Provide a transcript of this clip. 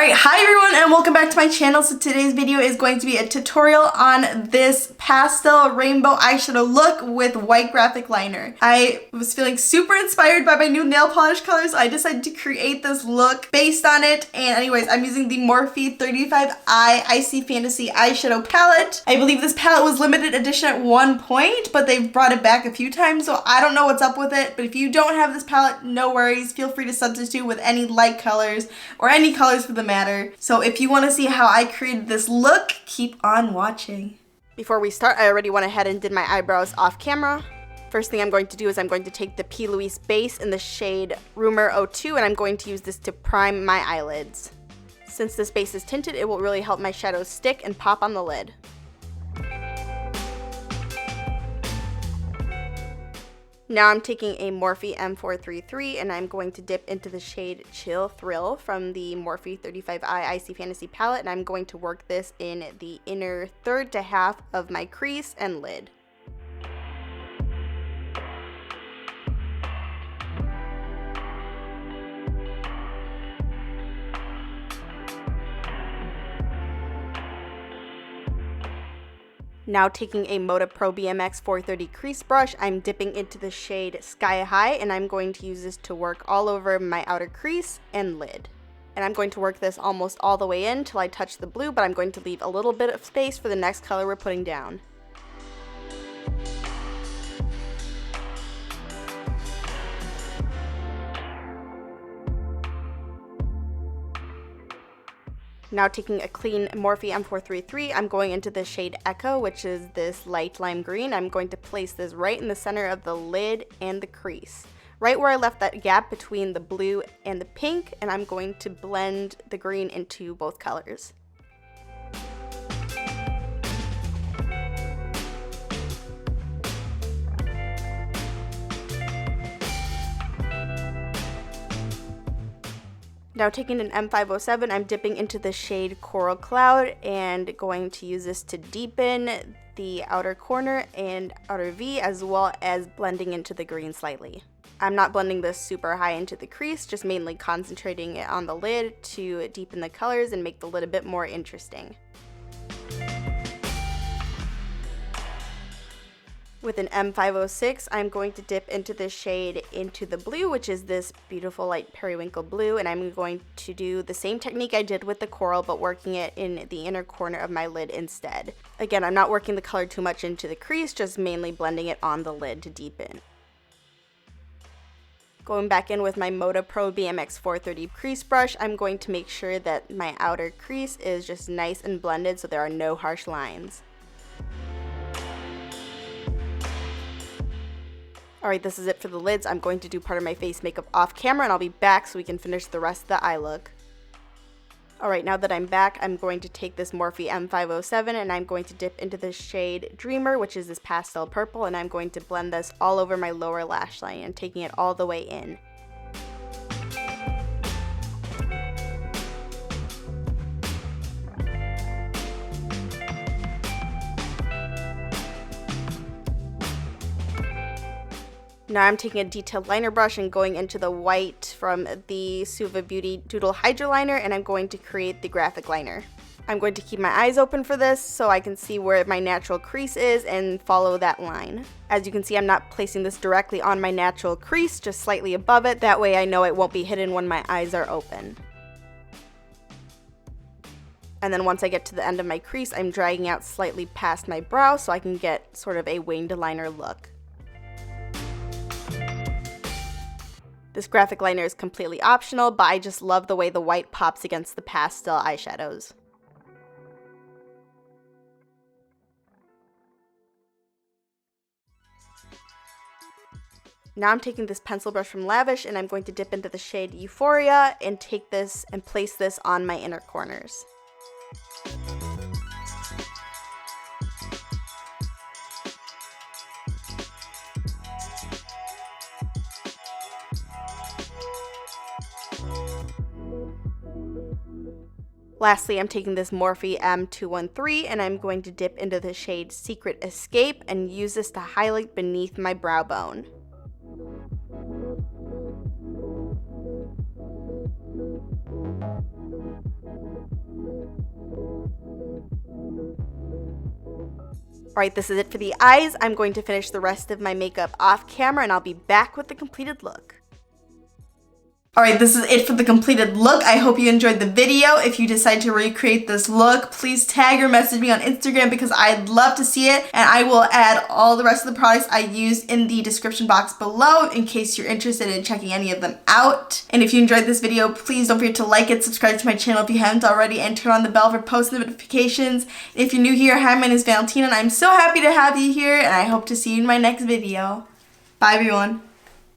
Alright, hi everyone and welcome back to my channel. So today's video is going to be a tutorial on this pastel rainbow eyeshadow look with white graphic liner. I was feeling super inspired by my new nail polish colors. I decided to create this look based on it. And anyways, I'm using the Morphe 35i Icy Fantasy eyeshadow palette. I believe this palette was limited edition at one point, but they've brought it back a few times, so I don't know what's up with it. But if you don't have this palette, no worries. Feel free to substitute with any light colors or any colors for the matter. So if you want to see how I created this look, keep on watching. Before we start, I already went ahead and did my eyebrows off camera. First thing I'm going to do is I'm going to take the P. Louise base in the shade Rumor 02 and I'm going to use this to prime my eyelids. Since this base is tinted, it will really help my shadows stick and pop on the lid. Now I'm taking a Morphe M433 and I'm going to dip into the shade Chill Thrill from the Morphe 35i Icy Fantasy palette, and I'm going to work this in the inner third to half of my crease and lid. Now taking a Moda Pro BMX 430 crease brush, I'm dipping into the shade Sky High and I'm going to use this to work all over my outer crease and lid. And I'm going to work this almost all the way in till I touch the blue, but I'm going to leave a little bit of space for the next color we're putting down. Now taking a clean Morphe M433, I'm going into the shade Echo, which is this light lime green. I'm going to place this right in the center of the lid and the crease, right where I left that gap between the blue and the pink, and I'm going to blend the green into both colors. Now taking an M507, I'm dipping into the shade Coral Cloud and going to use this to deepen the outer corner and outer V, as well as blending into the green slightly. I'm not blending this super high into the crease, just mainly concentrating it on the lid to deepen the colors and make the lid a bit more interesting. With an M506, I'm going to dip into the shade Into the Blue, which is this beautiful light periwinkle blue, and I'm going to do the same technique I did with the coral, but working it in the inner corner of my lid instead. Again, I'm not working the color too much into the crease, just mainly blending it on the lid to deepen. Going back in with my Moda Pro BMX 430 crease brush, I'm going to make sure that my outer crease is just nice and blended so there are no harsh lines. Alright, this is it for the lids. I'm going to do part of my face makeup off camera and I'll be back so we can finish the rest of the eye look. Alright, now that I'm back, I'm going to take this Morphe M507 and I'm going to dip into the shade Dreamer, which is this pastel purple, and I'm going to blend this all over my lower lash line and taking it all the way in. Now I'm taking a detailed liner brush and going into the white from the Suva Beauty Doodle Hydra liner, and I'm going to create the graphic liner. I'm going to keep my eyes open for this so I can see where my natural crease is and follow that line. As you can see, I'm not placing this directly on my natural crease, just slightly above it. That way I know it won't be hidden when my eyes are open. And then once I get to the end of my crease, I'm dragging out slightly past my brow so I can get sort of a winged liner look. This graphic liner is completely optional, but I just love the way the white pops against the pastel eyeshadows. Now I'm taking this pencil brush from Lavish and I'm going to dip into the shade Euphoria and take this and place this on my inner corners. Lastly, I'm taking this Morphe M213 and I'm going to dip into the shade Secret Escape and use this to highlight beneath my brow bone. Alright, this is it for the eyes. I'm going to finish the rest of my makeup off camera and I'll be back with the completed look. Alright, this is it for the completed look. I hope you enjoyed the video. If you decide to recreate this look, please tag or message me on Instagram because I'd love to see it. And I will add all the rest of the products I used in the description box below in case you're interested in checking any of them out. And if you enjoyed this video, please don't forget to like it, subscribe to my channel if you haven't already, and turn on the bell for post notifications. If you're new here, hi, my name is Valentina and I'm so happy to have you here and I hope to see you in my next video. Bye everyone.